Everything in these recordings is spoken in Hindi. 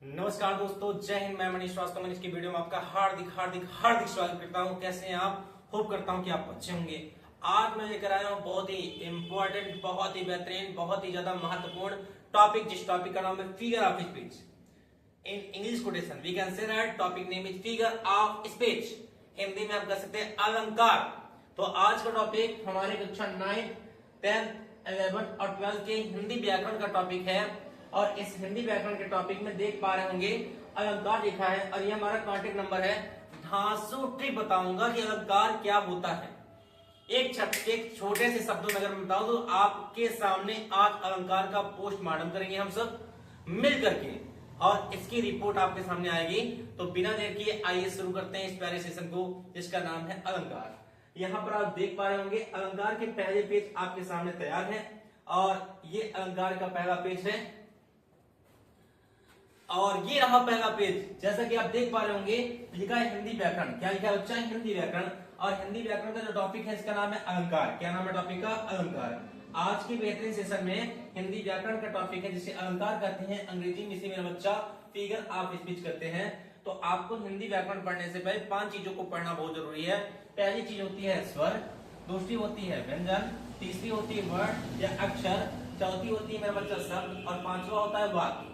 नमस्कार दोस्तों, जय हिंद। मैं मनीष श्रीवास्तव। मनीष की वीडियो में आपका हार्दिक हार्दिक हार्दिक स्वागत करता हूं। कैसे हैं आप? होप करता हूं कि आप अच्छे होंगे। आज मैं लेकर आया हूं बहुत ही इंपॉर्टेंट, बहुत ही बेहतरीन, बहुत ही ज्यादा महत्वपूर्ण टॉपिक, जिस टॉपिक का नाम है figure of speech. In English quotation we can say that topic name is figure of speech. Hindi में आप कह सकते हैं अलंकार। तो आज का टॉपिक हमारे कक्षा 9, 10, 11 और 12 के हिंदी व्याकरण का टॉपिक है। और इस हिंदी व्याकरण के टॉपिक में देख पा रहे होंगे अलंकार लिखा है और ये हमारा कांटेक्ट नंबर है। धांसू ट्रिक बताऊंगा कि अलंकार क्या होता है। एक छोटे से शब्दों में अगर मैं बताऊं तो आपके सामने आज अलंकार का पोस्टमार्टम करेंगे हम सब मिल करके, और इसकी रिपोर्ट आपके सामने आएगी। तो बिना देर किए आइए शुरू करते हैं इस प्यारे सेशन को, जिसका नाम है अलंकार। यहाँ पर आप देख पा रहे होंगे अलंकार के पहले पेज आपके सामने तैयार है, और ये अलंकार का पहला पेज है। और ये रहा पहला पेज। जैसा कि आप देख पा रहे होंगे लिखा है हिंदी व्याकरण। क्या लिखा है बच्चा? हिंदी व्याकरण। और हिंदी व्याकरण का जो टॉपिक है इसका नाम है अलंकार। क्या नाम है टॉपिक का? अलंकार। आज की बेहतरीन सेशन में हिंदी व्याकरण का टॉपिक है जिसे अलंकार कहते हैं। अंग्रेजी में इसे मेरा बच्चा फिगर ऑफ स्पीच करते हैं। तो आपको हिंदी व्याकरण पढ़ने से पहले 5 चीजों को पढ़ना बहुत जरूरी है। पहली चीज होती है स्वर, दूसरी होती है व्यंजन, तीसरी होती है वर्ण या अक्षर, चौथी होती है मेरा बच्चा शब्द, और पांचवा होता है वाक्य।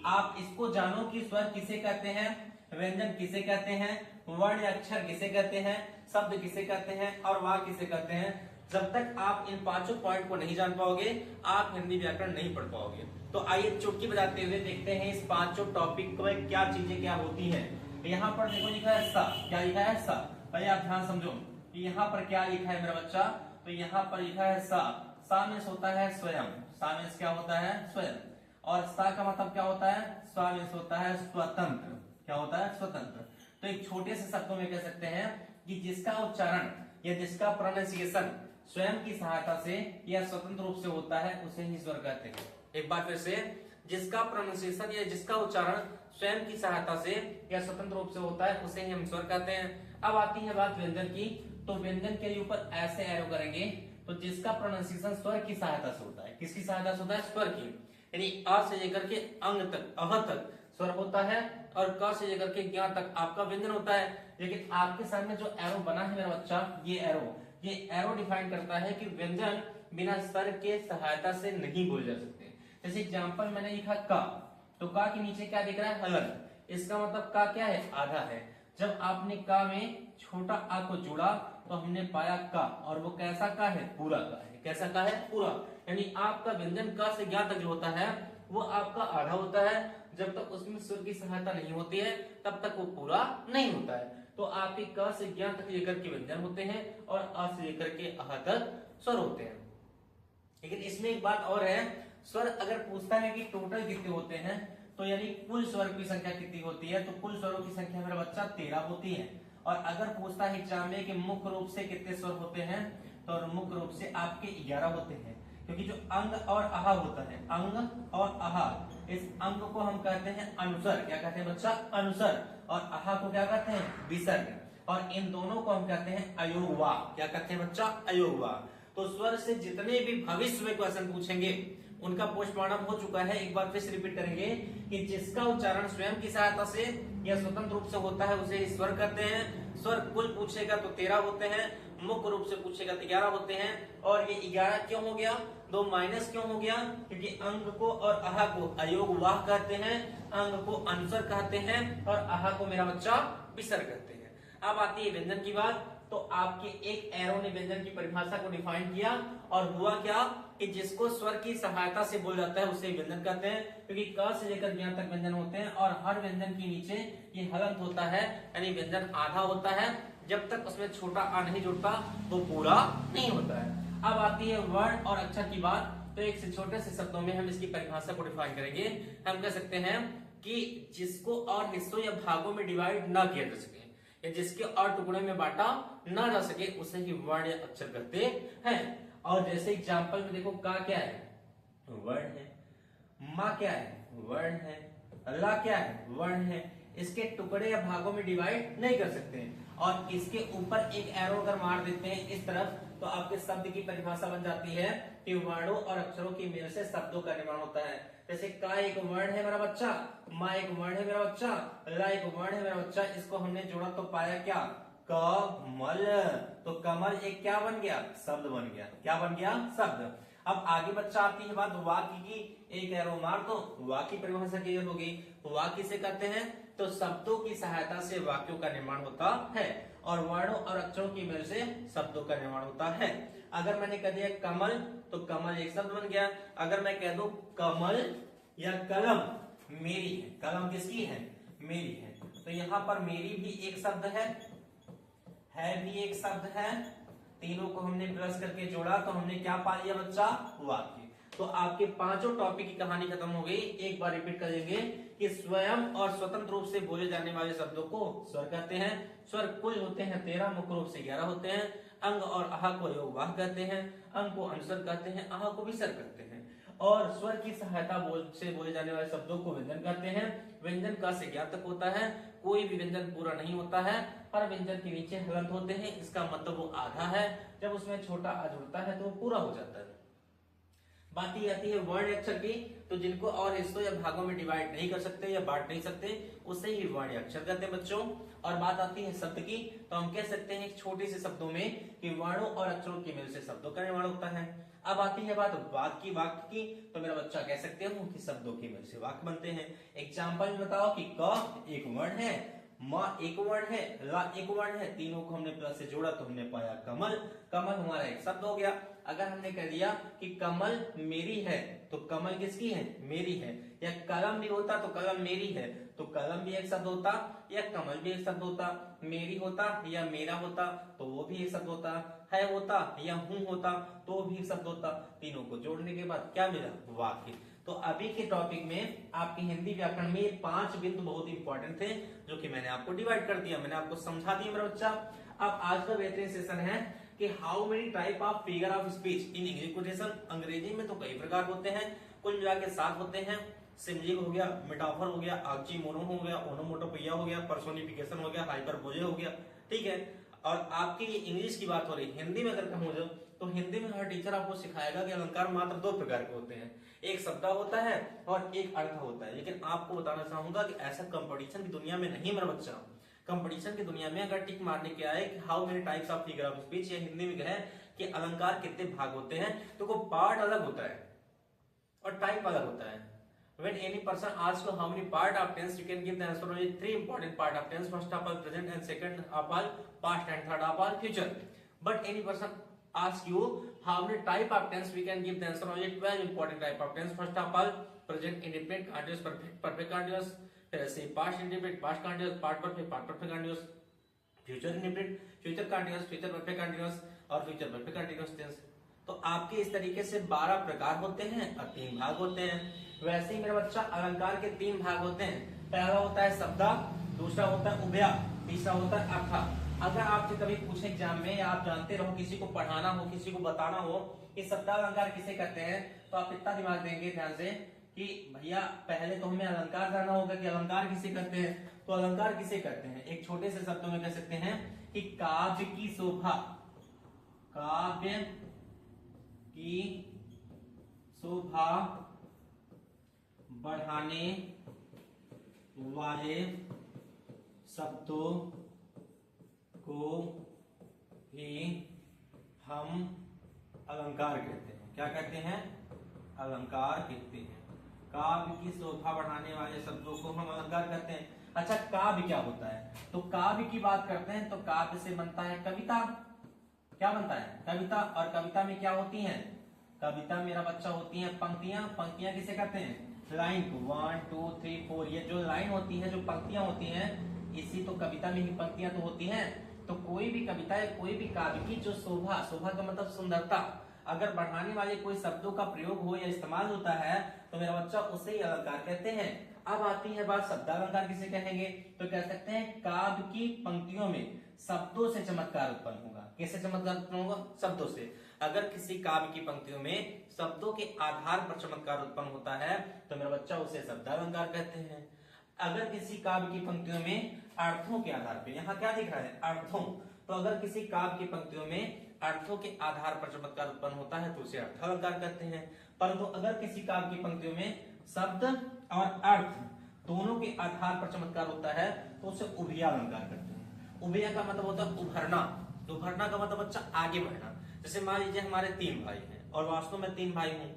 आप इसको जानो कि स्वर किसे कहते हैं, व्यंजन किसे कहते हैं, वर्ण या अक्षर किसे कहते हैं, शब्द किसे कहते हैं और वाक्य किसे कहते हैं। जब तक आप इन 5 पॉइंट को नहीं जान पाओगे आप हिंदी व्याकरण नहीं पढ़ पाओगे। तो आइए चुटकी बजाते हुए देखते हैं इस 5 टॉपिक में क्या चीजें क्या होती हैं। यहाँ पर देखो लिखा है सा। क्या लिखा है? सा। पहले आप ध्यान समझो कि यहाँ पर क्या लिखा है मेरा बच्चा। तो यहाँ पर लिखा है सा। सा में होता है स्वयं। सा में क्या होता है? स्वयं। और सा का मतलब क्या होता है? स्वा में होता है स्वतंत्र। क्या होता है? स्वतंत्र। तो एक छोटे से शब्दों में कह सकते हैं कि जिसका उच्चारण या जिसका प्रोनाउंसिएशन स्वयं की सहायता से या स्वतंत्र रूप से होता है उसे ही स्वर कहते हैं। एक बार फिर से, जिसका प्रोनाउंसिएशन या जिसका उच्चारण स्वयं की सहायता से या स्वतंत्र रूप से होता है उसे ही हम स्वर कहते हैं। अब आती है बात व्यंजन की। तो व्यंजन के ऊपर ऐसे एरो करेंगे। तो जिसका प्रोनाउंसिएशन स्वर की सहायता से होता है। किसकी सहायता से होता है? स्वर की। यानी अ से लेकर के अंग तक, अह तक स्वर होता है, और क से लेकर के ज्ञ तक आपका व्यंजन होता है। लेकिन आपके सामने जो एरो बना है मेरा बच्चा, ये एरो डिफाइन करता है कि व्यंजन बिना स्वर के सहायता से नहीं बोले जा सकते। जैसे एग्जांपल मैंने लिखा का, तो का के नीचे क्या दिख रहा है? हलन। इसका मतलब का क्या है? आधा है। जब आपने का में छोटा आ को जोड़ा तो हमने पाया का, और वो कैसा का है? पूरा का है। कैसा का है? पूरा। यानी आपका व्यंजन का से ज्ञ तक जो होता है वो आपका आधा होता है। जब तक उसमें स्वर की सहायता नहीं होती है तब तक वो पूरा नहीं होता है। तो आपके क से ज्ञ तक लेकर के व्यंजन होते हैं और अ से लेकर के अह तक स्वर होते हैं। लेकिन इसमें एक बात और है, स्वर अगर पूछता है कि टोटल कितने होते हैं, तो यानी कुल स्वर की संख्या कितनी होती है, तो कुल स्वरों की संख्या मेरा बच्चा 13 होती है। और अगर पूछता है एग्जाम में कि मुख्य रूप से कितने स्वर होते हैं, तो मुख्य रूप से आपके 11 होते हैं। क्योंकि जो अंग और आहा होता है, अंग और आहा, इस अंग को हम कहते हैं अनुसर। क्या कहते हैं बच्चा? अनुसर। और आहा को क्या कहते हैं? विसर्ग। और इन दोनों को हम कहते हैं अयोगवा। क्या कहते हैं बच्चा? अयोगवा। तो स्वर से जितने भी भविष्य में क्वेश्चन पूछेंगे उनका पोस्टमार्टम हो चुका है। एक बार फिर से रिपीट करेंगे कि जिसका उच्चारण स्वयं की सहायता से या स्वतंत्र रूप से होता है उसे स्वर कहते हैं। स्वर कुल पूछेगा तो 13 होते हैं, मुख्य रूप से पूछेगा तो 11 होते हैं। और ये 11 क्यों हो गया? 2 माइनस क्यों हो गया? क्योंकि अंग को और आहा को अयोगवाह कहते हैं, अंग को अनुसर कहते हैं, और आहा को मेरा बच्चा विसर्ग कहते हैं। अब आती है व्यंजन की बात। तो आपके एक एरो ने व्यंजन की परिभाषा को डिफाइन किया, और हुआ क्या कि जिसको स्वर की सहायता से बोला जाता है उसे व्यंजन कहते हैं। क्योंकि क से लेकर ज्ञ तक व्यंजन होते हैं, और हर व्यंजन के नीचे ये हलंत होता है, यानी व्यंजन आधा होता है। जब तक उसमें छोटा आ नहीं जुड़ता तो पूरा नहीं होता है। अब आती है वर्ण और अक्षर की बात। तो एक से छोटे से शब्दों में हम इसकी परिभाषा को डिफाइन करेंगे। हम कह सकते हैं कि जिसको और हिस्सों या भागों में डिवाइड ना किया जा सके, या जिसके और टुकड़े में बांटा ना जा सके उसे ही वर्ण या अक्षर कहते हैं। और जैसे एग्जांपल में देखो, का क्या है? वर्ण है। मा क्या है? वर्ण है। ला क्या है? वर्ण है। इसके टुकड़े या भागों में डिवाइड नहीं कर सकते। और इसके ऊपर एक एरो अगर मार देते हैं इस तरफ, तो आपके शब्द की परिभाषा बन जाती है कि वर्णों और अक्षरों की मेल से शब्दों का निर्माण होता है। जैसे का एक वर्ण है मेरा बच्चा, मा एक वर्ण है मेरा बच्चा, ला एक वर्ण है मेरा बच्चा, इसको हमने जोड़ा तो पाया क्या, कमल। तो कमल एक क्या बन गया, शब्द बन गया। क्या बन गया, शब्द। अब आगे बच्चा आती है बात वाक्य की, एक एरो मार दो, वाक्य की परिभाषा क्लियर होगी। वाक्य से करते हैं तो शब्दों की सहायता से वाक्यों का निर्माण होता है और वर्णों और अक्षरों की मेल से शब्दों का निर्माण होता है। अगर मैंने कह दिया कमल तो कमल एक शब्द बन गया। अगर मैं कह दूं कमल या कलम मेरी है, कलम किसकी है, मेरी है, तो यहां पर मेरी भी एक शब्द है भी एक शब्द है। तीनों को हमने प्लस करके जोड़ा तो हमने क्या पा लिया बच्चा, वाक्य। तो आपके पांचों टॉपिक की कहानी खत्म हो गई। एक बार रिपीट करेंगे कि स्वयं और स्वतंत्र रूप से बोले जाने वाले शब्दों को स्वर कहते हैं। स्वर कुल होते हैं 13, मुख्य रूप से 11 होते हैं। अंग और आह को योगवाह कहते हैं, अंग को अनुस्वर कहते हैं, आह को विसर्ग कहते हैं। और स्वर की सहायता से बोले जाने वाले शब्दों को व्यंजन कहते हैं। व्यंजन का से ज्ञातक होता है, कोई भी व्यंजन पूरा नहीं होता है, हर व्यंजन के नीचे हलंत होते हैं, इसका मतलब वो आधा है। जब उसमें छोटा आ जुड़ता है तो वो पूरा हो जाता है। बात ये आती है वर्ण अक्षर की, तो जिनको और हिस्सों या भागों में डिवाइड नहीं कर सकते या बांट नहीं सकते उसे ही वर्ण अक्षर कहते हैं बच्चों। और बात आती है शब्द की, तो हम कह सकते हैं छोटे से शब्दों में कि वर्णों और अक्षरों की मेल से शब्दों का निर्माण होता है। अब आती है बात वाक्य की, तो मेरा बच्चा कह सकते हो कि शब्दों की मेल से वाक्य बनते हैं। एग्जाम्पल में बताओ कि क एक वर्ण है, माँ एक वर्ण है, ला एक वर्ण है, तीनों को हमने प्लस से जोड़ा तो हमने पाया कमल। कमल हमारा एक शब्द हो गया। अगर हमने कह दिया कि कमल मेरी है तो कमल किसकी है, मेरी है। या कलम भी होता तो कलम मेरी है तो कलम भी एक शब्द होता, या कमल भी एक शब्द होता। मेरी होता या मेरा होता तो वो भी एक शब्द होता, है होता या हूं होता तो भी एक शब्द होता। तीनों को जोड़ने के बाद क्या मिला, वाक्य। तो अभी के टॉपिक में आपकी हिंदी व्याकरण में 5 बिंदु बहुत इंपॉर्टेंट थे जो कि मैंने आपको डिवाइड कर दिया, मैंने आपको समझा दिया मेरा बच्चा। अब आज का बेहतरीन सेशन है कि how many type of figure of speech in executive. अंग्रेजी में तो कई प्रकार होते हैं, कुल मिला के 7 होते हैं। सिम्बलिक हो गया, मेटाफर हो गया, ऑक्सीमोरोन हो गया, ओनोमोटोपोइया हो गया, पर्सोनिफिकेशन हो गया, हाइपरबोले हो गया, ठीक है। और आपकी इंग्लिश की बात हो रही, हिंदी में अगर कहूं जो तो हिंदी में हर टीचर आपको सिखाएगा कि अलंकार मात्र 2 प्रकार के होते हैं, एक शब्द होता है और एक अर्थ होता है। लेकिन आपको बताना चाहूंगा कि ऐसा कंपटीशन की दुनिया में नहीं मेरा बच्चा। कंपटीशन की दुनिया में अगर टिक मारने के आए कि how many types of figure of speech, या हिंदी में कहे कि अलंकार कितने भाग होते हैं, तो वो पार्ट अलग होता है और टाइप अलग होता है। When any person asks you how many part of tense, you can give the answer only 3 important part of tense. First of all present, and second of all past, and third of all future. But any person asks you how many type of tense, we can give the answer only 12 important type of tense. First of all present indefinite, continuous, perfect continuous, फिर ऐसे past indefinite, past continuous, part perfect continuous, future indefinite, future continuous, future perfect continuous और future perfect continuous tense। तो आपके इस तरीके से 12 प्रकार होते हैं और 3 भाग होते हैं। वैसे ही मेरा बच्चा अलंकार के 3 भाग होते हैं। पहला होता है शब्दा, दूसरा होता है उभया, तीसरा होता है अर्था। अगर आपसे कभी पूछे एग्जाम में या आप जानते रहो, किसी को पढ़ाना हो, किसी को बताना हो कि शब्दा अलंकार किसे कहते हैं, तो आप इतना दिमाग देंगे ध्यान से कि भैया पहले तो हमें अलंकार जानना होगा कि अलंकार किसे कहते हैं। तो अलंकार किसे कहते हैं, एक छोटे से शब्दों में कह सकते हैं कि काव्य की शोभा, काव्य की शोभा बढ़ाने वाले शब्दों को ही हम अलंकार कहते हैं। क्या कहते हैं, अलंकार कहते हैं। काव्य की शोभा बढ़ाने वाले शब्दों को हम अलंकार कहते हैं। अच्छा, काव्य क्या होता है, तो काव्य की बात करते हैं तो काव्य से बनता है कविता। क्या बनता है, कविता। और कविता में क्या होती है, कविता मेरा बच्चा होती है पंक्तियां। पंक्तियां किसे कहते हैं, लाइन को। 1 2 3 4 ये जो लाइन होती है, जो पंक्तियां होती हैं, इसी तो कविता में ही पंक्तियां तो होती हैं। तो कोई भी कविता है, कोई भी काव्य की जो शोभा, शोभा का मतलब सुंदरता, अगर बढ़ाने वाले कोई शब्दों का प्रयोग हो या इस्तेमाल होता है तो मेरा बच्चा उसे ही अलंकार कहते हैं। अब आती है बात शब्दालंकार किसे कहेंगे, तो कह सकते हैं काव्य की पंक्तियों में शब्दों से चमत्कार उत्पन्न होगा। कैसे चमत्कार उत्पन्न होगा, शब्दों से। अगर किसी काव्य की पंक्तियों में शब्दों के आधार पर चमत्कार उत्पन्न होता है तो मेरा बच्चा उसे शब्दालंकार कहते हैं। अगर किसी काव्य की पंक्तियों में अर्थों के आधार पर, यहाँ क्या दिख रहा है, अर्थों, तो अगर किसी काव्य की पंक्तियों में अर्थों के आधार पर चमत्कार उत्पन्न होता है तो उसे अर्थालंकार कहते हैं। परंतु अगर किसी काव्य की पंक्तियों में शब्द और अर्थ दोनों के आधार पर चमत्कार होता है तो उसे उभयालंकार कहते हैं। उभय का मतलब होता है उभरना, उभरना का मतलब बच्चा आगे बढ़ना। जैसे मान लीजिए हमारे 3 भाई हैं और वास्तव में 3 भाई हूं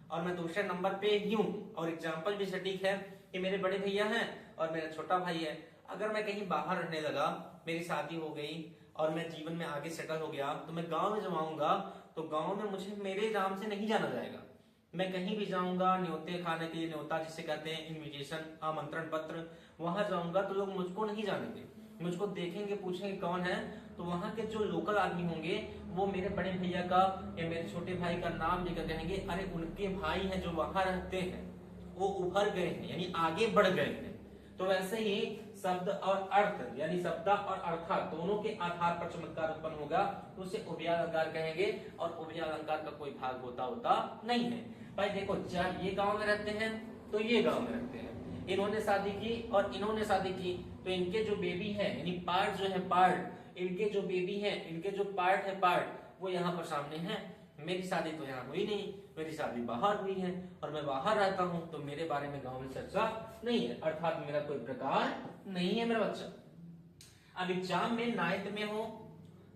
और मैं दूसरे नंबर पे ही हूं, और एग्जाम्पल भी सटीक है कि मेरे बड़े भैया हैं और मेरा छोटा भाई है। अगर मैं कहीं बाहर रहने लगा, मेरी शादी हो गई और मैं जीवन में आगे सेटल हो गया, तो मैं गांव में जब आऊंगा तो गांव में मुझे मेरे नाम से नहीं जाना जाएगा। मैं कहीं भी जाऊंगा न्योते खाने के लिए, न्योता जिसे कहते हैं इनविटेशन, आमंत्रण पत्र, वहां जाऊंगा तो लोग मुझको नहीं जानेंगे, मुझको देखेंगे, पूछेंगे कौन है, तो वहां के जो लोकल आदमी होंगे वो मेरे बड़े भैया का या मेरे छोटे भाई का नाम लेकर कहेंगे अरे उनके भाई हैं जो वहां रहते हैं, वो उभर गए हैं, यानी आगे बढ़ गए हैं। तो वैसे ही शब्द और अर्थ यानी शब्द और अर्था दोनों के आधार पर चमत्कार उत्पन्न होगा तो उसे उभयालंकार कहेंगे। और उभयालंकार का कोई भाग होता नहीं है। भाई देखो, जब ये गांव में रहते हैं तो ये गांव में रहते हैं, इन्होंने शादी की और इन्होंने शादी की, तो इनके जो बेबी है यानी पार्ट जो है पार्ट, इनके जो बेबी है, इनके जो पार्ट है पार्ट, वो यहाँ पर सामने है। मेरी शादी तो यहाँ हुई नहीं, मेरी शादी बाहर हुई है और मैं बाहर रहता हूँ, तो मेरे बारे में गांव में चर्चा नहीं है, अर्थात मेरा कोई प्रकार नहीं है मेरा बच्चा। अब एग्जाम में 9th में हो,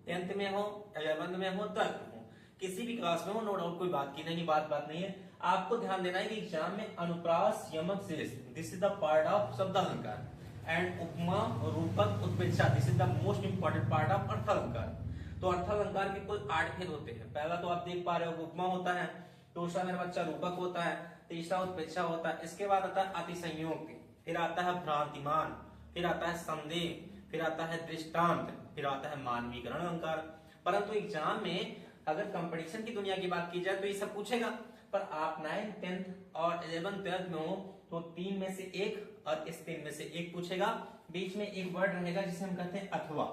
10th में हो, 11th में हो, 12th में हो, किसी भी क्लास में हो, नो डाउट, कोई बात की नहीं, बात नहीं है। आपको ध्यान देना है कि एग्जाम में अनुप्रास, यमक, शेष, this is the part of शब्दालंकार, एंड उपमा, रूपक, उत्प्रेक्षा, this is the most important part of अर्थालंकार। तो अर्थालंकार के कुल 8 भेद होते हैं। पहला तो आप देख पा रहे हो उपमा होता है, दूसरा मेरा बच्चा रूपक होता है, तीसरा उत्प्रेक्षा होता है, इसके बाद आता है अतिसंयोक्ति, फिर आता है भ्रांतिमान, फिर आता है संदेह, फिर आता है दृष्टांत, फिर आता है मानवीकरण अलंकार। परंतु एग्जाम में अगर कंपटीशन की दुनिया की बात की जाए तो ये सब पूछेगा, पर आप 9th 10th और 11th 12th में हो तो 3 में से 1 और इस 3 में से 1 पूछेगा। बीच में एक वर्ड रहेगा जिसे हम कहते हैं अथवा।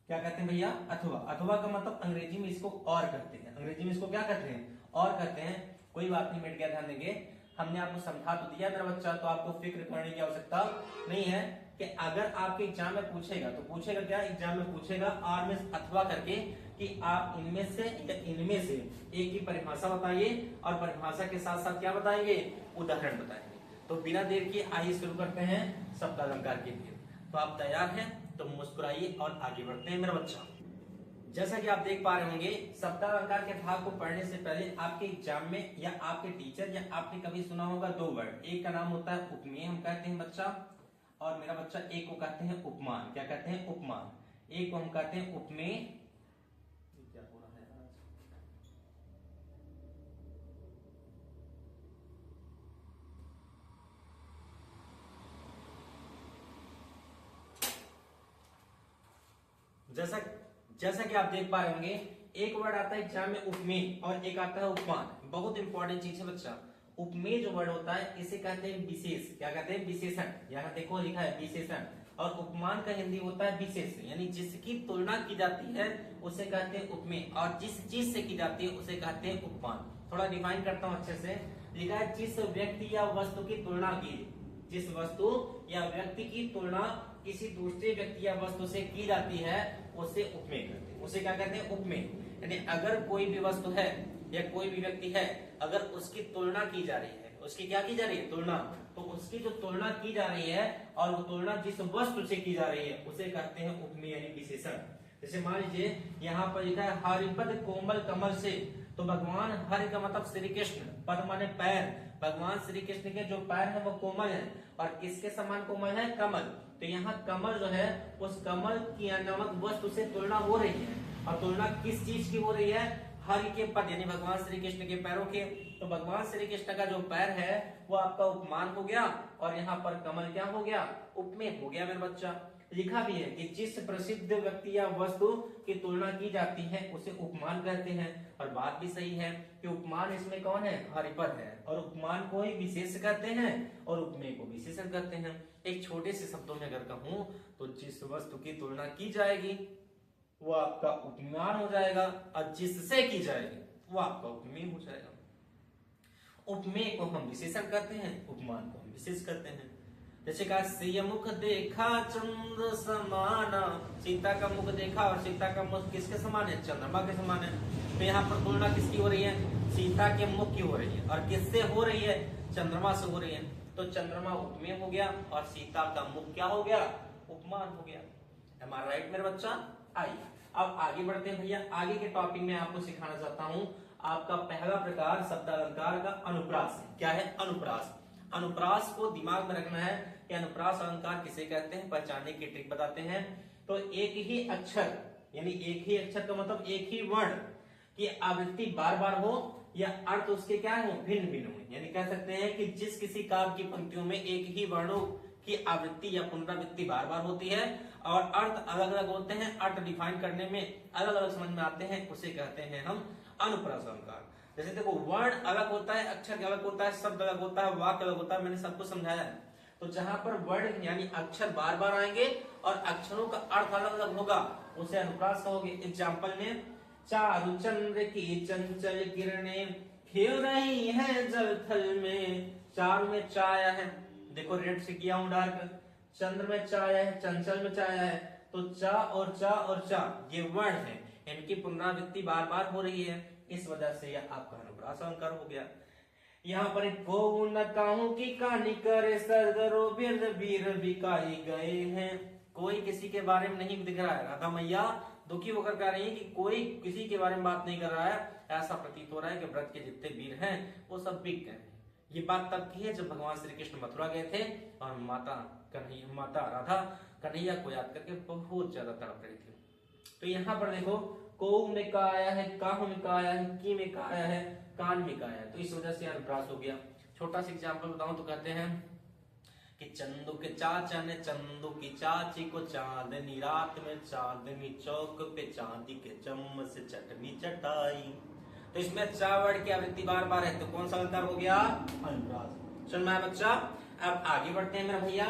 क्या कहते हैं भैया? अथवा। अथवा का मतलब अंग्रेजी में इसको और कहते हैं, अंग्रेजी में इसको क्या कहते हैं? और कहते हैं। कोई बात नहीं, मिट गया, ध्यान देंगे। हमने आपको समझा तो दिया मेरा बच्चा, तो आपको फिक्र करने की आवश्यकता नहीं है कि अगर आपके एग्जाम में पूछेगा तो पूछेगा क्या? एग्जाम में पूछेगा आर में अथवा करके कि आप इनमें से या इनमें से एक की परिभाषा बताइए, और परिभाषा के साथ साथ क्या बताएंगे? उदाहरण बताएंगे। तो बिना देर किए आइए शुरू करते हैं शब्दालंकार के लिए। तो आप तैयार हैं? तो मुस्कुराइए और आगे बढ़ते हैं मेरा बच्चा। जैसा कि आप देख पा रहे होंगे, शब्दालंकार के भाग को पढ़ने से पहले आपके एग्जाम में या आपके टीचर या आपने कभी सुना होगा 2 वर्ड। एक का नाम होता है उपमेय, हम कहते हैं बच्चा, और मेरा बच्चा एक को कहते हैं उपमान। क्या कहते हैं? उपमान। एक को हम कहते हैं उपमेय। क्या हो रहा है आज? जैसा कि आप देख पा रहे होंगे, एक वर्ड आता है एग्जाम में उपमेय और एक आता है उपमान। बहुत इंपॉर्टेंट चीज है बच्चा। उपमेय जो वर्ड होता है इसे कहते हैं विशेष। क्या कहते हैं? विशेषण। यहाँ देखो लिखा है विशेषण। और उपमान का हिंदी होता है विशेष, यानी जिसकी तुलना की जाती है उसे कहते हैं उपमेय, और जिस चीज से की जाती है उसे कहते हैं उपमान। थोड़ा डिफाइन करता हूँ अच्छे से। लिखा है जिस व्यक्ति या वस्तु की तुलना की, जिस वस्तु या व्यक्ति की तुलना किसी दूसरे व्यक्ति या वस्तु से की जाती है उसे उपमेय कहते हैं। उसे क्या कहते हैं? उपमेय। यानी अगर कोई भी वस्तु है या कोई भी व्यक्ति है, अगर उसकी तुलना की जा रही है, उसकी क्या की जा रही है? तुलना। तो उसकी जो तुलना की जा रही है और वो तुलना जिस वस्तु से की जा रही है उसे कहते हैं उपमेय यानी विशेषण। जैसे मान लीजिए यहाँ पर लिखा है हरिपद कोमल कमल से, तो भगवान हरि का मतलब श्री कृष्ण, पद माने पैर, भगवान श्री कृष्ण के जो पैर है वो कोमल है, और किसके समान कोमल है? कमल। तो यहाँ कमल जो है उस कमल की नामक वस्तु से तुलना हो रही है, और तुलना किस चीज की हो रही है? हरि के पद यानी भगवान श्री कृष्ण के पैरों के। तो भगवान श्री कृष्ण का जो पैर है वो आपका उपमान हो गया, और यहाँ पर कमल क्या हो गया? उपमेय हो गया मेरा बच्चा। लिखा भी है कि जिस प्रसिद्ध व्यक्ति या वस्तु की तुलना की जाती है उसे उपमान कहते हैं, और बात भी सही है कि उपमान इसमें कौन है? हरिपद है, और उपमान को ही विशेष कहते हैं और उपमेय को विशेषण कहते हैं। एक छोटे से शब्दों में अगर कहूं तो जिस वस्तु की तुलना की जाएगी वो आपका उपमान हो जाएगा, और जिससे की जाएगी वो आपका उपमेय हो जाएगा। उपमेय को हम विशेषण कहते हैं, उपमान को हम विशेष कहते हैं। जैसे कहा सिय मुख देखा चंद्र समाना, सीता का मुख देखा और सीता का मुख किसके समान है? चंद्रमा के समान है। तो यहाँ पर तुलना किसकी हो रही है? सीता के मुख की हो रही है। और किससे हो रही है? चंद्रमा से हो रही है। तो चंद्रमा उपमेय हो गया और सीता का मुख क्या हो गया? उपमान हो गया। हमारा राइट मेरे बच्चा। आइए अब आगे बढ़ते हैं भैया। आगे के टॉपिक में आपको सिखाना चाहता हूं। आपका पहला प्रकार शब्द अलंकार का अनुप्रास है। क्या है? अनुप्रास। अनुप्रास को दिमाग में रखना है कि अनुप्रास अलंकार किसे कहते हैं, पहचानने की ट्रिक बताते हैं। तो एक ही अक्षर, यानी एक ही अक्षर का मतलब एक ही वर्ण की आवृत्ति बार बार हो या अर्थ उसके क्या हो? भिन्न भिन्न हो। यानी कह सकते हैं कि जिस किसी काव्य की पंक्तियों में एक ही वर्णों की आवृत्ति या पुनरावृत्ति बार बार होती है और अर्थ अलग अलग होते हैं, अर्थ डिफाइन करने में अलग अलग समझ में आते हैं, उसे कहते हैं हम अनुप्रास अलंकार। जैसे देखो, वर्ण अलग होता है, अक्षर अलग होता है, शब्द अलग होता है, वाक्य अलग होता है, मैंने सबको समझाया है। तो जहां पर वर्ण यानी अक्षर बार बार आएंगे और अक्षरों का अर्थ अलग अलग होगा, उसे अनुप्रास कहोगे। एग्जाम्पल में, चारु चंद्र की चंचल किरणें खेल रही है जल थल में। चारु में चा आया है, देखो रेड से किया हूं डार्क। चंद्र में चा आया है, चंचल में चा आया है। तो चा और चा और चा ये वर्ण है, इनकी पुनरावृत्ति बार बार हो रही है, इस वजह से यह आपका अनुप्रास अलंकार हो गया। यहाँ पर को न काहू की कहानी करे सरदरो बिर वीर बिकाई गए हैं। कोई किसी के बारे में नहीं दिख रहा है। राधा मैया दुखी होकर कह रही है कि कोई किसी के बारे में बात नहीं कर रहा है। ऐसा प्रतीत हो रहा है कि व्रत के जितने वीर हैं वो सब बिक गए हैं। ये बात तब की है जब भगवान श्री कृष्ण मथुरा गए थे और माता राधा कन्हैया को याद करके बहुत ज्यादा तड़प रही थी। तो यहाँ पर देखो, को में का आया है, काहू में का आया है, की में का आया है, कान में का आया है। तो इस वजह से अनुप्रास हो गया। छोटा सा एग्जाम्पल बताऊं तो कहते हैं कि चंदू के चाचा ने चंदू की चाची को चांदनी रात में चांदनी चौक पे चांदी के चम्मच से चटनी चटाई। तो इसमें चावड़ की आवृत्ति बार बार है, तो कौन सा अलंकार हो गया? अनुप्रास। चल मैं बच्चा अब आगे बढ़ते हैं मेरा भैया।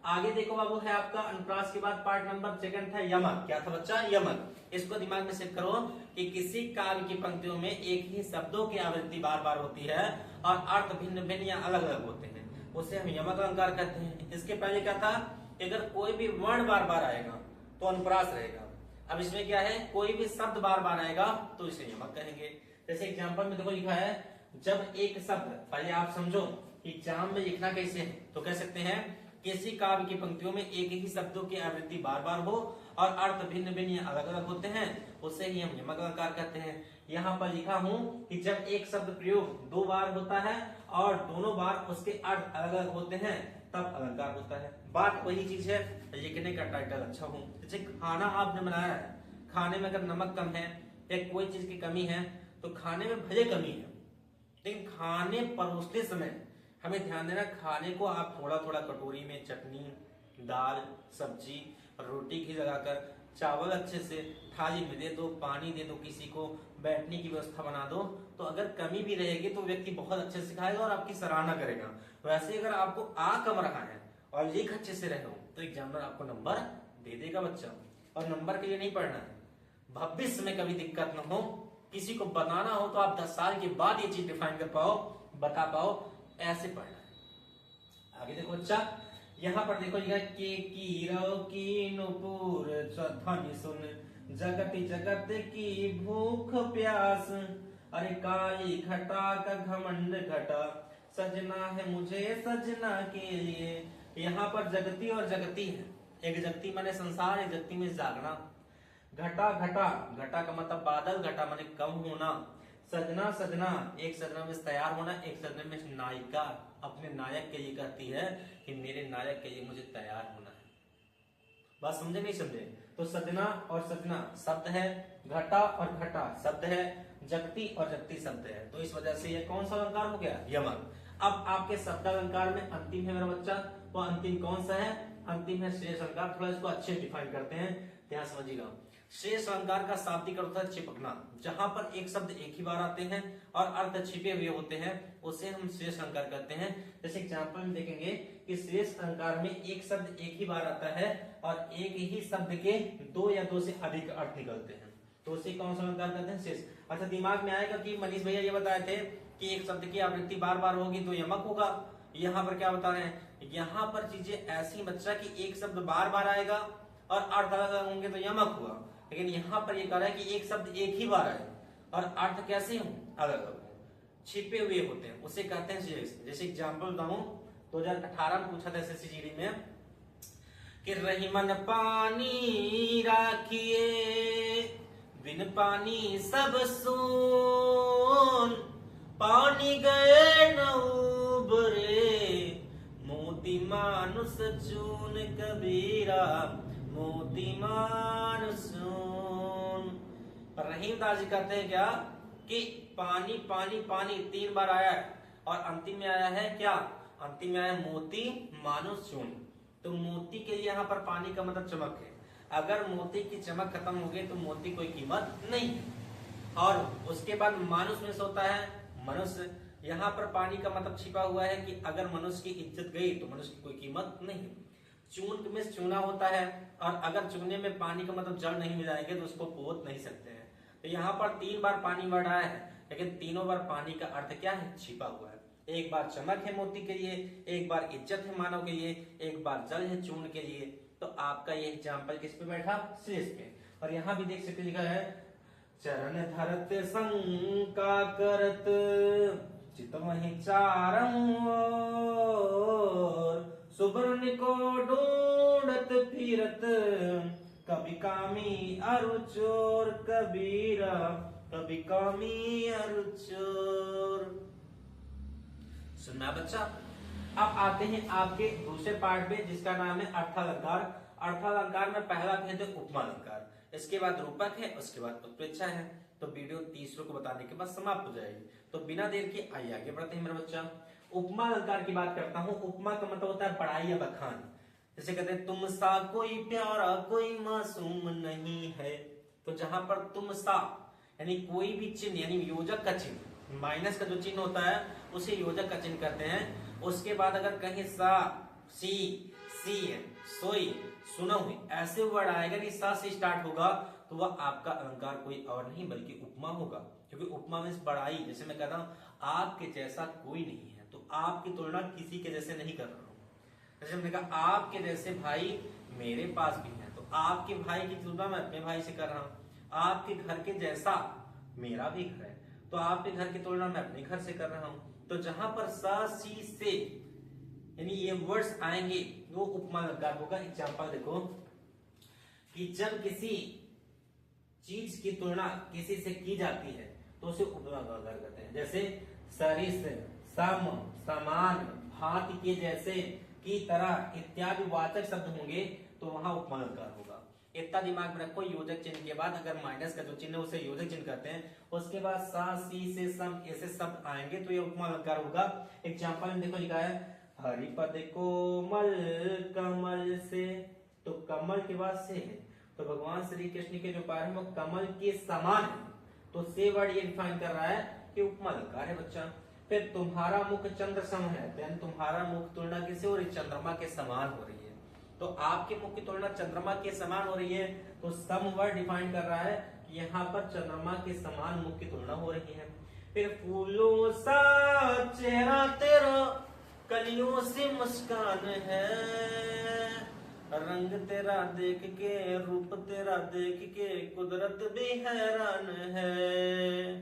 आगे देखो बाबू, है आपका अनुप्रास के बाद पार्ट नंबर सेकंड था यमक। क्या था बच्चा? यमक। इसको दिमाग में सेट करो कि किसी काव्य की पंक्तियों में एक ही शब्दों की आवृत्ति बार बार होती है और अर्थ भिन्न भिन्न या अलग अलग होते हैं, उसे हम यमक अलंकार कहते हैं। इसके पहले क्या था कि अगर कोई भी वर्ण बार बार आएगा तो अनुप्रास रहेगा। अब इसमें क्या है, कोई भी शब्द बार बार आएगा तो इसे यमक कहेंगे। जैसे एग्जाम्पल में देखो लिखा है, जब एक शब्द, पहले आप समझो एग्जाम में लिखना कैसे है, तो कह सकते हैं किसी काव्य की पंक्तियों में एक ही शब्दों की आवृत्ति बार बार हो और अर्थ भिन्न भिन्न या अलग अलग होते हैं, उसे ही हम यमक अलंकार कहते हैं। यहाँ पर लिखा हूं कि जब एक शब्द प्रयोग दो बार होता है और दोनों बार उसके अर्थ अलग अलग होते हैं तब अलंकार होता है। बात वही चीज है, लिखने का टाइटल अच्छा हो। जैसे खाना आपने बनाया है, खाने में अगर नमक कम है या कोई चीज की कमी है तो खाने में भले कमी है, लेकिन खाने परोसते समय हमें ध्यान देना, खाने को आप थोड़ा थोड़ा कटोरी में चटनी, दाल, सब्जी और रोटी घी लगाकर, चावल अच्छे से थाली में दे दो, पानी दे दो, किसी को बैठने की व्यवस्था बना दो, तो अगर कमी भी रहेगी तो व्यक्ति बहुत अच्छे से खाएगा और आपकी सराहना करेगा। वैसे अगर आपको आ कम रहा है और लिख अच्छे से रहे हो तो एग्जामिनर आपको नंबर दे देगा बच्चा। और नंबर के लिए नहीं पढ़ना है, भविष्य में कभी दिक्कत न हो, किसी को बताना हो तो आप 10 साल के बाद ये चीज डिफाइन कर पाओ, बता पाओ, ऐसे पढ़ना है। आगे देखो बच्चा, यहाँ पर देखो लिखा के कीरो की नुपुर ध्वनि सुन जगत जगत की भूख प्यास। अरे काली घटा का घमंड घटा सजना है मुझे सजना के लिए। यहाँ पर जगती और जगती है, एक जगती माने संसार, एक जगती में जागना। घटा घटा, घटा का मतलब बादल, घटा माने कम होना। सजना सजना, एक सजना में तैयार होना, एक सजना में नायिका अपने नायक के लिए कहती है कि मेरे नायक के लिए मुझे तैयार होना है। बात समझे नहीं समझे? तो सजना और सजना शब्द है, घटा और घटा शब्द है, जगती और जगती शब्द है। तो इस वजह से ये कौन सा अलंकार हो गया? यमक। अब आपके शब्द अलंकार में अंतिम है मेरा बच्चा, वो अंतिम कौन सा है? अंतिम है श्रेष्ठ अलंकार। थोड़ा इसको अच्छे डिफाइन करते हैं, ध्यान समझिएगा। श्रेष्ठ अलंकार का शाब्दिक अर्थ है चिपकना। जहां पर एक शब्द एक ही बार आते हैं और अर्थ छिपे हुए होते हैं उसे हम श्रेष्ठ अलंकार कहते हैं। जैसे एग्जाम्पल में देखेंगे कि श्रेष्ठ अलंकार में एक शब्द एक ही बार आता है और एक ही शब्द के दो या दो से अधिक अर्थ निकलते हैं, तो उसे कौन सा अलंकार कहते हैं? श्रेष्ठ। अच्छा, दिमाग में आएगा कि मनीष भैया ये बताए थे कि एक शब्द की आवृत्ति बार बार होगी तो यमक होगा, यहाँ पर क्या बता रहे हैं, यहाँ पर चीजें ऐसी बच्चा कि एक शब्द बार बार आएगा और अर्थ अलग अलग होंगे तो यमक हुआ, लेकिन यहाँ पर ये कह रहा है कि एक शब्द एक ही बार आए और अर्थ कैसे हो, अलग अलग हो, छिपे हुए होते हैं, उसे कहते हैं सिलेक्शन। जैसे एग्जाम्पल बताऊं, 2018 में पूछा था SSC में कि रहीमन पानी राखिए बिन पानी सब सून, पानी गए न उबरे मोती मानुष चून कबीरा मोती मानुष चून। रहीम दास जी कहते हैं क्या कि पानी पानी पानी 3 बार आया है और अंतिम में आया है क्या, अंतिम में आया मोती मानुष चून। तो मोती के लिए यहाँ पर पानी का मतलब चमक है, अगर मोती की चमक खत्म हो गई तो मोती कोई कीमत नहीं है। और उसके बाद मानुष में से होता है मनुष्य, यहाँ पर पानी का मतलब छिपा हुआ है कि अगर मनुष्य की इज्जत गई तो मनुष्य की कोई कीमत नहीं। चून में चूना होता है और अगर चूने में पानी का मतलब जड़ नहीं मिलाएंगे तो उसको पोत नहीं सकते हैं। तो यहाँ पर 3 बार पानी वर्ड आया है, लेकिन तीनों बार पानी का अर्थ क्या है, छिपा हुआ है। एक बार चमक है मोती के लिए, एक बार इज्जत है मानव के लिए, एक बार जल है चून के लिए। तो आपका ये एग्जाम्पल किस पे बैठा, शेष पे। और यहाँ भी देख सकते लिखा है चरण धरत शंका करत चित वही चारों ओर, सुब्रन को ढूंढत फिरत कभी कामी अरु चोर कबीरा कभी कामी अरु चोर। सुनना बच्चा। अब आते हैं आपके दूसरे पार्ट में जिसका नाम है अर्थालंकार। अर्थालंकार में पहला भेद है उपमा अलंकार, इसके बाद रूपक है, उसके बाद उत्प्रेक्षा है। तो वीडियो तीसरे को बताने के बाद समाप्त हो जाएगी। तो बिना देर के आइए आगे बढ़ते हैं मेरा बच्चा। उपमा अलंकार की बात करता हूँ। उपमा का मतलब होता है बड़ाई या बखान। जैसे कहते हैं तुम सा कोई प्यारा कोई मासूम नहीं है, तो जहां पर तुम सा यानी कोई भी चिन्ह यानी योजक का चिन्ह, माइनस का जो चिन्ह होता है उसे योजक का चिन्ह कहते हैं। उसके बाद अगर कहीं सा सी सी सोई सुना हुई ऐसे वर्ड आएगा कि सा से स्टार्ट होगा तो वह आपका अलंकार कोई और नहीं बल्कि उपमा होगा। क्योंकि उपमा में बड़ाई, जैसे मैं कहता हूँ आपके जैसा कोई नहीं है, तो आपकी तुलना किसी के जैसे नहीं कर रहा हूँ। जैसे हमने कहा आपके जैसे भाई मेरे पास भी है, तो आपके भाई की तुलना मैं अपने भाई से कर रहा हूँ। आपके घर के जैसा मेरा भी घर है, तो आपके घर की तुलना मैं अपने घर से कर रहा हूँ। तो जहां पर सा सी से यानी ये वर्ड्स आएंगे वो उपमा अलंकार होगा। एग्जाम्पल देखो कि जब किसी चीज की तुलना किसी से की जाती है तो उसे उपमा अलंकार कहते हैं। जैसे सरिस सम समान भांति के जैसे की तरह इत्यादि वाचक शब्द होंगे तो वहां उपमा अलंकार होगा। इतना दिमाग में रखो। योजक चिन्ह के बाद अगर माइनस का जो चिन्ह है उसे योजक चिन्ह कहते हैं। उसके बाद सा सी से सम ऐसे शब्द आएंगे तो ये उपमा अलंकार होगा। एग्जाम्पल में देखो लिखा है हरिपद कोमल कमल से, तो कमल के बाद से है, तो भगवान श्री कृष्ण के जो पैर है वो कमल के समान है, तो से वर्ड ये डिफाइन कर रहा है कि उपमा अलंकार है बच्चा। फिर तुम्हारा मुख चंद्र सम है, देन तुम्हारा मुख तुलना किसे हो रही, चंद्रमा के समान हो रही है। तो आपके मुख की तुलना चंद्रमा के समान हो रही है, तो सम वर्ड डिफाइन कर रहा है कि यहाँ पर चंद्रमा के समान मुख की तुलना हो रही है। फिर फूलों सा चेहरा तेरा कलियों से मुस्कान है, रंग तेरा देख के रूप तेरा देख के कुदरत भी हैरान है,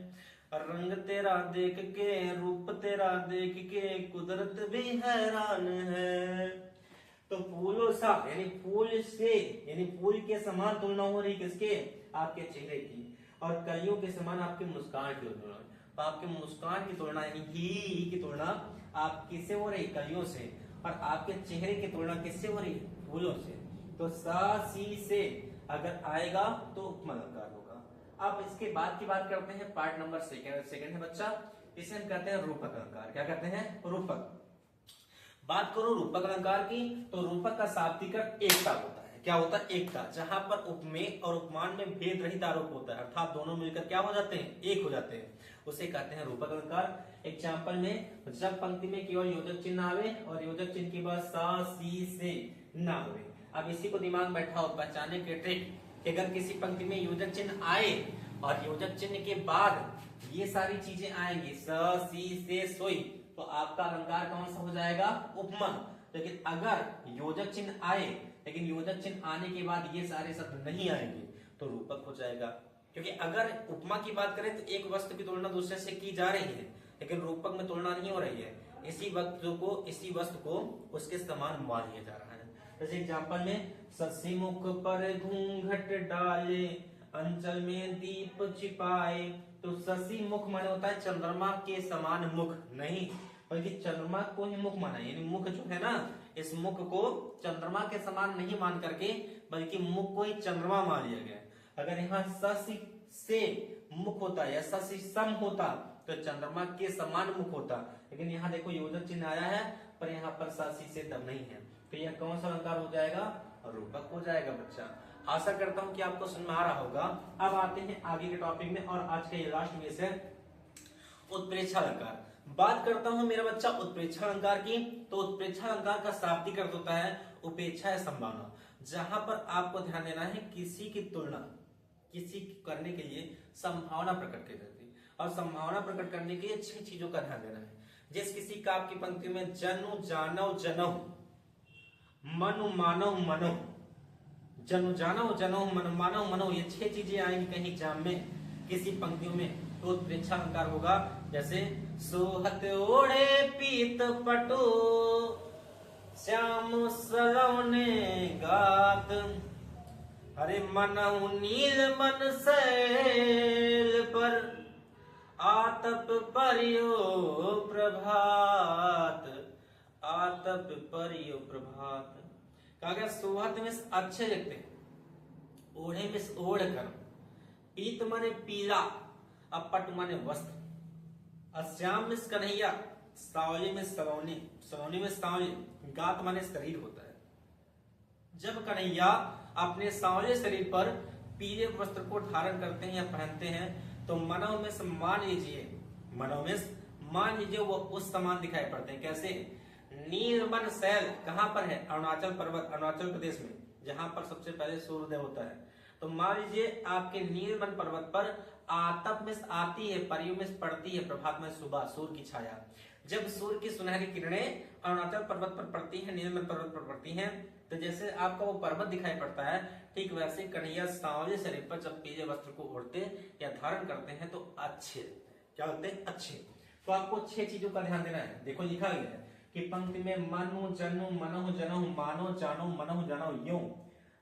रंग तेरा देख के रूप तेरा देख के कुदरत भी हैरान है। तो फूलों सा यानी फूल से यानी फूल के समान तुलना हो रही किसके, आपके चेहरे की, और कलियों के समान आपके मुस्कान की तुलना। तो आपके मुस्कान की तुलना यानी ही की तुलना आप किससे हो रही, कलियों से, और आपके चेहरे की तुलना किससे हो रही, फूलों से। तो सा सी से अगर आएगा तो उपमा अलंकार होगा। अब इसके बाद की बात करते हैं पार्ट नंबर सेकंड है बच्चा, इसे हम कहते हैं रूपक अलंकार। क्या कहते हैं, रूपक। बात करो रूपक अलंकार की, तो रूपक का शाब्दिक अर्थ एकता होता है। क्या होता है, एकता। जहां पर उपमेय और उपमान में भेद रहित आरोप होता है, अर्थात दोनों मिलकर क्या हो जाते हैं, एक हो जाते हैं, उसे कहते हैं रूपक अलंकार। एग्जाम्पल में जब पंक्ति में केवल योजक चिन्ह आवे और योजक चिन्ह के बाद सा सी से ना आवे। अब इसी को दिमाग में बैठा हो, पहचाने के ट्रिक कि अगर किसी पंक्ति में योजक चिन्ह आए और योजक चिन्ह के बाद ये सारी चीजें आएंगी स सी से सोई, तो तो आपका अलंकार कौन सा हो जाएगा? उपमा। लेकिन अगर योजक चिन्ह आए, लेकिन योजक चिन्ह आने के बाद ये सारे शब्द नहीं आएंगे तो रूपक हो जाएगा। क्योंकि अगर उपमा की बात करें तो एक वस्तु की तुलना दूसरे से की जा रही है, लेकिन रूपक में तुलना नहीं हो रही है। इसी वस्तु को उसके समान मान लिया जा रहा है। जैसे एग्जाम्पल में, शशि मुख पर घूंघट डाले, अंचल में दीप छिपाए। तो शशि मुख माने होता है चंद्रमा के समान मुख नहीं, बल्कि चंद्रमा को ही मुख माना, यानी मुख जो है ना, इस मुख को चंद्रमा के समान नहीं मान करके बल्कि मुख को ही चंद्रमा मान लिया गया। अगर यहाँ शशि से मुख होता या शशि सम होता तो चंद्रमा के समान मुख होता, लेकिन यहाँ देखो योजक चिन्ह आया है पर यहाँ पर शशि से दम नहीं है, तो यह कौन सा अलंकार हो जाएगा? रूपक हो जाएगा बच्चा। आशा करता हूं कि आपको समझ में आ रहा होगा। अब आते हैं आगे के टॉपिक में, और आज का ये लास्ट विषय उत्प्रेक्षा अलंकार। बात करता हूं मेरा बच्चा उत्प्रेक्षा अलंकार की। तो उत्प्रेक्षा अलंकार का शाब्दिक अर्थ होता है उपेक्षा या संभावना। जहां पर आपको ध्यान देना है किसी की तुलना किसी करने के लिए संभावना प्रकट की जाती है, और संभावना प्रकट करने के लिए 6 चीजों का ध्यान देना है। जिस किसी का आपकी पंक्ति में जनु जानव जनऊ, मनु मानव मनऊ, जनु जानव जनऊ, मनु मानव मनऊ, ये 6 चीजें आएंगी कहीं एग्जाम में किसी पंक्तियों में, तो उत्प्रेक्षा अलंकार होगा। जैसे सोहत ओढ़े पीत पटो, श्याम सलौने गात, अरे मनहु नील मन सैल पर, आतप परियो प्रभात, आतप परियो प्रभात। कहा गया सोहत में अच्छे लिखते हैं, ओढ़े में ओढ़ कर, पीत माने पीला, अपट माने वस्त्र, श्याम में कन्हैया, सावली में सलोनी, सलोनी में सावली, गात माने शरीर होता है। जब कन्हैया अपने सांवले शरीर पर पीले वस्त्र को धारण करते हैं या पहनते हैं तो मनों में मान लीजिए वो उस समान दिखाई पड़ते हैं। कैसे? नीलमन शैल कहां पर है? अरुणाचल पर्वत, अरुणाचल प्रदेश में, जहां पर सबसे पहले सूर्योदय होता है। तो मान लीजिए आपके नीलमन पर्वत पर आतप में आती है, परियों में पड़ती है, प्रभात में सुबह सूर्य की छाया। जब सूर्य की सुनहरी किरणें अरुणाचल पर्वत पर पड़ती है, नीलमन पर्वत पर पड़ती हैं, तो जैसे आपका वो पर्वत दिखाई पड़ता है, ठीक वैसे कन्हैया सांवले शरीर पर जब पीले वस्त्र को ओढ़ते या धारण करते हैं तो अच्छे, क्या होते हैं? अच्छे। तो आपको 6 चीजों का ध्यान देना है। देखो लिखा गया है कि पंक्ति में मनु जनु मनहु जनहु मानो जानो मनहु जानो यो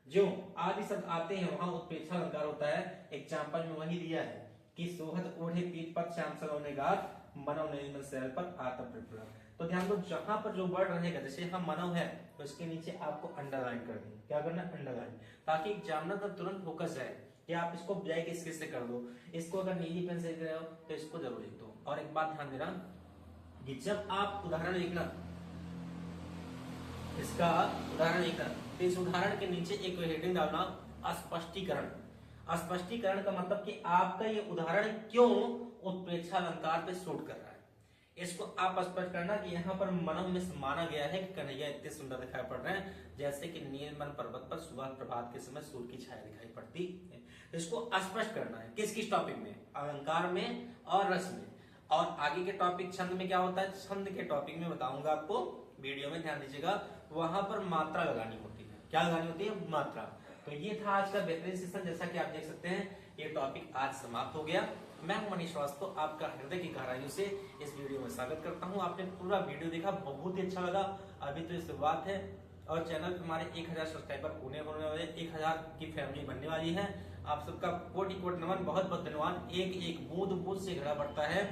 जो आदि शब्द आते हैं वहां उत्प्रेक्षा अलंकार होता है। एग्जाम्पल में वही दिया है कि सोहत ओढ़े पीत पर श्याम सलोने गात, मनव नीलमन शैल पर आतप परिपूर्ण। तो ध्यान दो, जहां पर जो वर्ड रहेगा, जैसे यहाँ मनव है तो इसके नीचे आपको अंडरलाइन कर दें। क्या करना? अंडरलाइन, ताकि एग्जामिनर तुरंत फोकस जाए कि आप इसको ब्लैक स्केच से कर दो, इसको अगर नीली पेन से लिख रहे हो तो इसको जरूर लिख दो। और एक बात ध्यान देना कि जब आप उदाहरण लिखना, इसका उदाहरण लिखना, तो इस उदाहरण के नीचे एक हेडिंग डालना स्पष्टीकरण। स्पष्टीकरण का मतलब कि आपका ये उदाहरण क्यों उत्प्रेक्षा अलंकार पे सूट कर रहा है, इसको आप स्पष्ट करना कि यहाँ पर मनव में माना गया है कि कन्हैया इतने सुंदर दिखाई पड़ रहे हैं जैसे कि नीलमन पर्वत पर सुबह प्रभात के समय सूर्य की छाया दिखाई पड़ती है। इसको स्पष्ट करना है किस टॉपिक में? अलंकार में और रस में। और आगे के टॉपिक छंद में क्या होता है, छंद के टॉपिक में बताऊंगा आपको, वीडियो में ध्यान दीजिएगा। वहां पर मात्रा लगानी होती है। क्या लगानी होती है? मात्रा। तो ये था आज का बेहतरीन सेशन। जैसा कि आप देख सकते हैं ये टॉपिक आज समाप्त हो गया। मैं हूं मनीष श्रीवास्तव, आपका हृदय की गहराइयों से इस वीडियो में स्वागत करता हूं। आपने पूरा वीडियो देखा, बहुत ही अच्छा लगा। अभी तो शुरुआत है और चैनल पे हमारे 1000 सब्सक्राइबर होने वाले, 1000 की फैमिली बनने वाली है। आप सबका कोटि कोटि नमन, बहुत बहुत धन्यवाद। एक बूंद बूंद से घड़ा बढ़ता है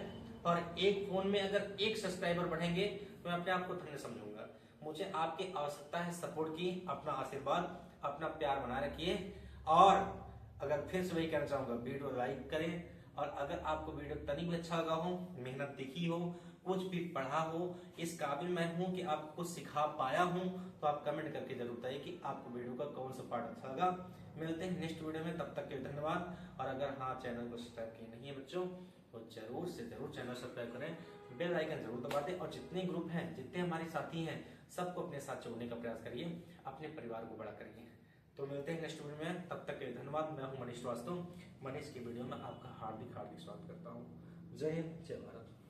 और एक फोन में अगर 1 सब्सक्राइबर बढ़ेंगे तो मैं अपने आप को धन्य समझूंगा। मुझे आपकी आवश्यकता है सपोर्ट की। अपना आशीर्वाद, अपना प्यार बनाए रखिए। और अगर फिर से वही कहना चाहूंगा, वीडियो लाइक करें। और अगर आपको वीडियो तनी भी अच्छा लगा हो, मेहनत दिखी हो, कुछ भी पढ़ा हो, इस काबिल मैं हूं कि आपको सिखा पाया हूं, तो आप कमेंट करके जरूर बताइए कि आपको वीडियो का कौन सा पार्ट अच्छा लगा। मिलते हैं नेक्स्ट वीडियो में, तब तक के लिए धन्यवाद। और अगर हाँ चैनल को सब्सक्राइब किए नहीं है बच्चों तो जरूर से जरूर चैनल सब्सक्राइब करें, बेल आइकन जरूर दबा दें। और जितने ग्रुप हैं, जितने हमारे साथी हैं, सबको अपने साथ जोड़ने का प्रयास करिए, अपने परिवार को बड़ा करिए। तो मिलते हैं नेक्स्ट वीडियो में, तब तक के लिए धन्यवाद। मैं हूं मनीष श्रीवास्तव। मनीष की वीडियो में आपका हार्दिक स्वागत करता हूं। जय हिंद, जय भारत।